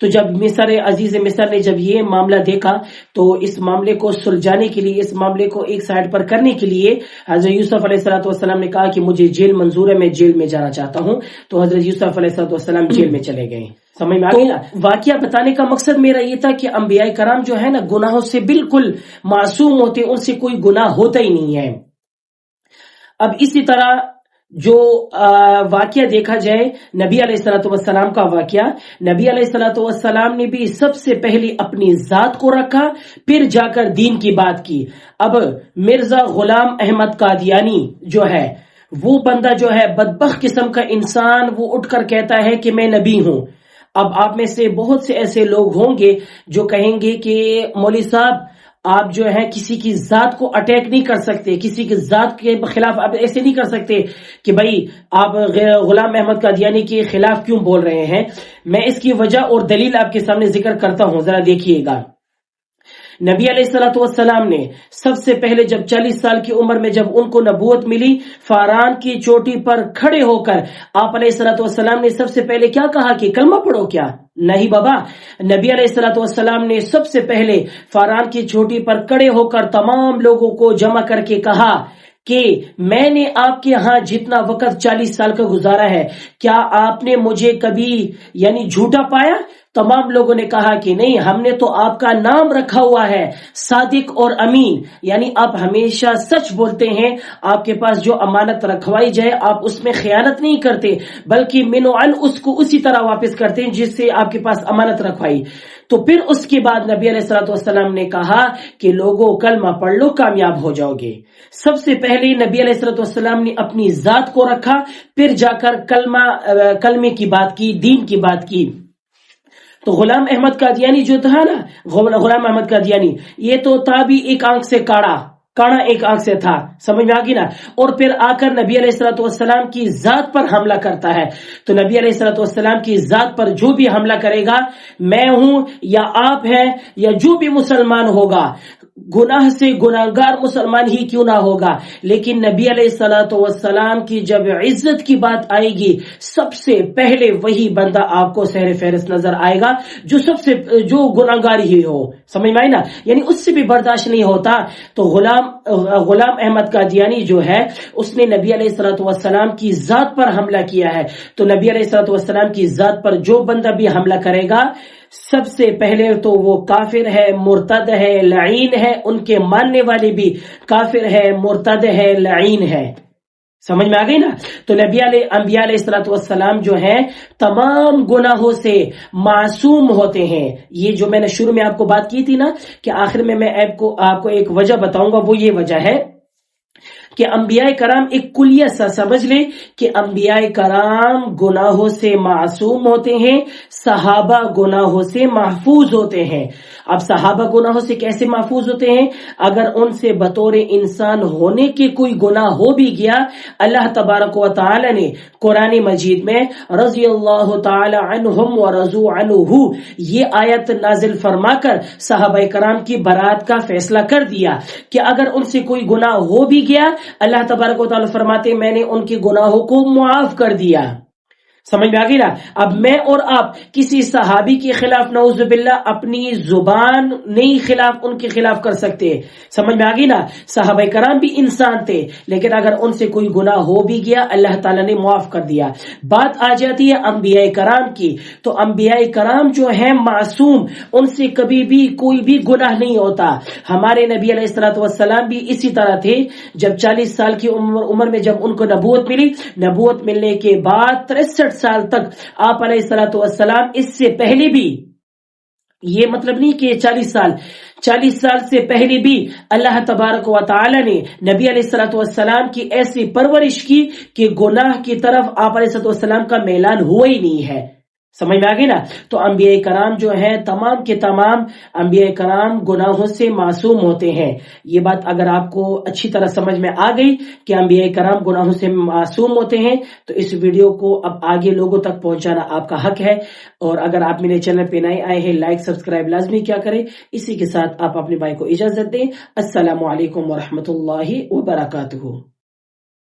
تو جب عزیز مصر نے جب یہ معاملہ دیکھا تو اس معاملے کو سلجھانے کے لیے، اس معاملے کو ایک سائڈ پر کرنے کے لیے حضرت یوسف علیہ السلام نے کہا کہ مجھے جیل منظور ہے، میں جیل میں جانا چاہتا ہوں. تو حضرت یوسف علیہ السلام جیل میں چلے گئے. سمجھ میں آ گئی نا؟ واقعہ بتانے کا مقصد میرا یہ تھا کہ انبیاء کرام جو ہے نا گناہوں سے بالکل معصوم ہوتے، ان سے کوئی گناہ ہوتا ہی نہیں ہے. اب اسی طرح جو واقعہ دیکھا جائے نبی علیہ الصلوۃ والسلام کا واقعہ، نبی علیہ الصلوۃ والسلام نے بھی سب سے پہلے اپنی ذات کو رکھا، پھر جا کر دین کی بات کی. اب مرزا غلام احمد قادیانی جو ہے وہ بندہ جو ہے بدبخت قسم کا انسان، وہ اٹھ کر کہتا ہے کہ میں نبی ہوں. اب آپ میں سے بہت سے ایسے لوگ ہوں گے جو کہیں گے کہ مولوی صاحب آپ جو ہے کسی کی ذات کو اٹیک نہیں کر سکتے، کسی کی ذات کے خلاف آپ ایسے نہیں کر سکتے کہ بھائی آپ غلام احمد قادیانی کے خلاف کیوں بول رہے ہیں. میں اس کی وجہ اور دلیل آپ کے سامنے ذکر کرتا ہوں، ذرا دیکھیے گا. نبی علیہ الصلوۃ والسلام نے سب سے پہلے جب 40 سال کی عمر میں جب ان کو نبوت ملی، فاران کی چوٹی پر کھڑے ہو کر آپ علیہ الصلوۃ والسلام نے سب سے پہلے کیا کہا کہ کلمہ پڑھو کیا؟ نہیں بابا، نبی علیہ الصلوۃ والسلام نے سب سے پہلے فاران کی چوٹی پر کھڑے ہو کر تمام لوگوں کو جمع کر کے کہا کہ میں نے آپ کے ہاں جتنا وقت 40 سال کا گزارا ہے، کیا آپ نے مجھے کبھی یعنی جھوٹا پایا؟ تمام لوگوں نے کہا کہ نہیں، ہم نے تو آپ کا نام رکھا ہوا ہے صادق اور امین، یعنی آپ ہمیشہ سچ بولتے ہیں، آپ کے پاس جو امانت رکھوائی جائے آپ اس میں خیانت نہیں کرتے، بلکہ منوعن اس کو اسی طرح واپس کرتے ہیں جس سے آپ کے پاس امانت رکھوائی. تو پھر اس کے بعد نبی علیہ الصلوۃ والسلام نے کہا کہ لوگوں کلمہ پڑھ لو، کامیاب ہو جاؤ گے. سب سے پہلے نبی علیہ الصلوۃ والسلام نے اپنی ذات کو رکھا، پھر جا کر کلمے کی بات کی، دین کی بات کی. تو غلام احمد قادیانی جو تھا نا، غلام احمد قادیانی یہ تو تھا بھی ایک آنکھ سے کاڑا ایک آنکھ سے تھا، سمجھ میں آگی نا. اور پھر آ کر نبی علیہ الصلوۃ والسلام کی ذات پر حملہ کرتا ہے. تو نبی علیہ الصلوۃ والسلام کی ذات پر جو بھی حملہ کرے گا، میں ہوں یا آپ ہیں یا جو بھی مسلمان ہوگا، گناہ سے گناہگار مسلمان ہی کیوں نہ ہوگا، لیکن نبی علیہ الصلوۃ والسلام کی جب عزت کی بات آئے گی، سب سے پہلے وہی بندہ آپ کو سہر فہرست نظر آئے گا جو گناہگار ہی ہو. سمجھ میں آئی نا؟ یعنی اس سے بھی برداشت نہیں ہوتا. تو غلام احمد قادیانی جو ہے اس نے نبی علیہ الصلوۃ والسلام کی ذات پر حملہ کیا ہے. تو نبی علیہ الصلوۃ والسلام کی ذات پر جو بندہ بھی حملہ کرے گا، سب سے پہلے تو وہ کافر ہے، مرتد ہے، لعین ہے. ان کے ماننے والے بھی کافر ہے، مرتد ہے، لعین ہے. سمجھ میں آ گئی نا؟ تو انبیاء علیہ الصلوۃ والسلام جو ہیں تمام گناہوں سے معصوم ہوتے ہیں. یہ جو میں نے شروع میں آپ کو بات کی تھی نا کہ آخر میں آپ کو ایک وجہ بتاؤں گا، وہ یہ وجہ ہے کہ انبیاء کرام ایک کلیہ سا سمجھ لیں کہ انبیاء کرام گناہوں سے معصوم ہوتے ہیں، صحابہ گناہوں سے محفوظ ہوتے ہیں. اب صحابہ گناہوں سے کیسے محفوظ ہوتے ہیں؟ اگر ان سے بطور انسان ہونے کے کوئی گناہ ہو بھی گیا، اللہ تبارک و تعالی نے قرآن مجید میں رضی اللہ تعالی عنہم ورضوا عنہ یہ آیت نازل فرما کر صحابہ کرام کی برات کا فیصلہ کر دیا کہ اگر ان سے کوئی گناہ ہو بھی گیا، اللہ تبارک و تعالی فرماتے میں نے ان کے گناہوں کو معاف کر دیا. سمجھ میں آ گئی نا؟ اب میں اور آپ کسی صحابی کے خلاف نعوذ باللہ اپنی زبان نہیں خلاف ان کے خلاف کر سکتے. سمجھ میں آ گئی نا؟ صحابہ کرام بھی انسان تھے، لیکن اگر ان سے کوئی گناہ ہو بھی گیا اللہ تعالیٰ نے معاف کر دیا. بات آ جاتی ہے انبیاء کرام کی. تو انبیاء کرام جو ہیں معصوم، ان سے کبھی بھی کوئی بھی گناہ نہیں ہوتا. ہمارے نبی علیہ الصلوۃ والسلام بھی اسی طرح تھے. جب 40 سال کی عمر میں جب ان کو نبوت ملی، نبوت ملنے کے بعد 63 سال تک آپ علیہ الصلوۃ والسلام، اس سے پہلے بھی، یہ مطلب نہیں کہ 40 سال سے پہلے بھی اللہ تبارک و تعالی نے نبی علیہ الصلوۃ والسلام کی ایسی پرورش کی کہ گناہ کی طرف آپ علیہ الصلوۃ والسلام کا میلان ہوا ہی نہیں ہے. سمجھ میں آ گئی نا؟ تو انبیاء کرام جو ہیں تمام کے تمام انبیاء کرام گناہوں سے معصوم ہوتے ہیں. یہ بات اگر آپ کو اچھی طرح سمجھ میں آ گئی کہ انبیاء کرام گناہوں سے معصوم ہوتے ہیں، تو اس ویڈیو کو اب آگے لوگوں تک پہنچانا آپ کا حق ہے. اور اگر آپ میرے چینل پہ نئے آئے ہیں، لائک سبسکرائب لازمی کیا کریں. اسی کے ساتھ آپ اپنے بھائی کو اجازت دیں. السلام علیکم ورحمۃ اللہ وبرکاتہ.